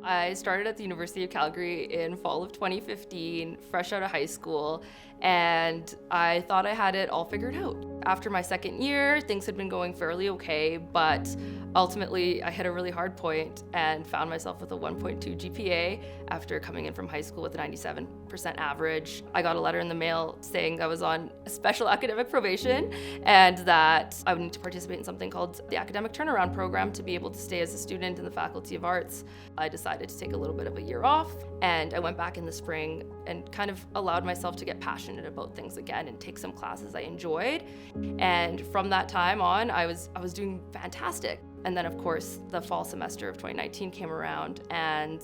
I started at the University of Calgary in fall of 2015, fresh out of high school, and I thought I had it all figured out. After my second year, things had been going fairly okay, but ultimately I hit a really hard point and found myself with a 1.2 GPA after coming in from high school with a 97% average. I got a letter in the mail saying I was on special academic probation and that I would need to participate in something called the Academic Turnaround Program to be able to stay as a student in the Faculty of Arts. I decided to take a little bit of a year off, and I went back in the spring and kind of allowed myself to get passionate about things again and take some classes I enjoyed. And from that time on, I was doing fantastic. And then, of course, the fall semester of 2019 came around, and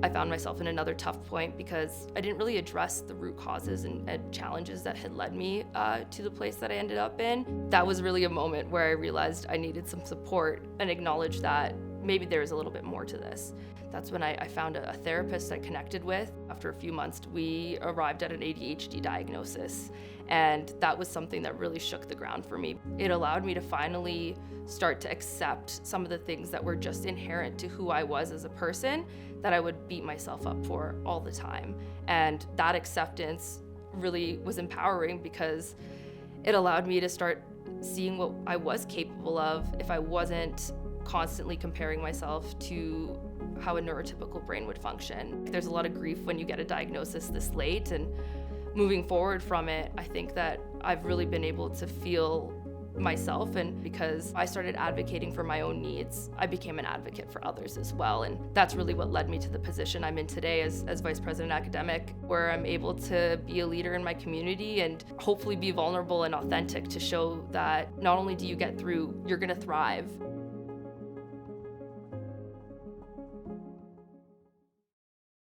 I found myself in another tough point because I didn't really address the root causes and challenges that had led me to the place that I ended up in. That was really a moment where I realized I needed some support and acknowledged that maybe there was a little bit more to this. That's when I found a therapist I connected with. After a few months, we arrived at an ADHD diagnosis, and that was something that really shook the ground for me. It allowed me to finally start to accept some of the things that were just inherent to who I was as a person that I would beat myself up for all the time. And that acceptance really was empowering because it allowed me to start seeing what I was capable of if I wasn't constantly comparing myself to how a neurotypical brain would function. There's a lot of grief when you get a diagnosis this late, and moving forward from it, I think that I've really been able to feel myself, and because I started advocating for my own needs, I became an advocate for others as well, and that's really what led me to the position I'm in today as Vice President Academic, where I'm able to be a leader in my community and hopefully be vulnerable and authentic to show that not only do you get through, you're going to thrive.